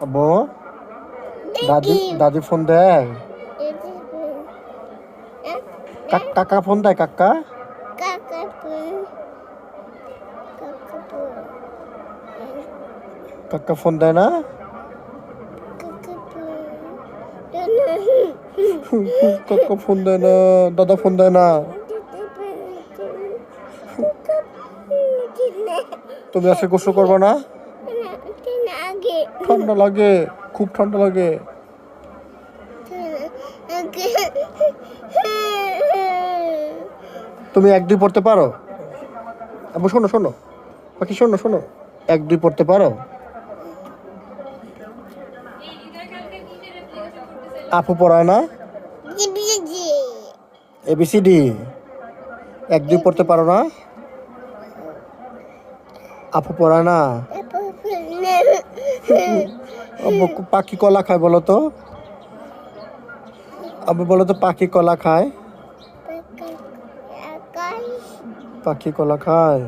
আব্বু দাদি দাদি ফোন দেয় কাকা ফোন দেয় কাকা কাকা ফোন দেয় না কাকা ফোন দেয় না দাদা ফোন দেয় না তুমি আজকে গোসল করবে না ঠান্ডা লাগে খুব ঠান্ডা লাগে তুমি 1-2 পড়তে পারো আব্বু শোনো শোনো বাকি শোনো শোনো 1-2 পড়তে পারো আপু পড়ায় না এবিসিডি 1-2 পড়তে পারো না আপু পড়ায় না আব্বু পাখি কলা খায় বলো তো আব্বু বলো তো পাখি কলা খায় পাখি কলা খায়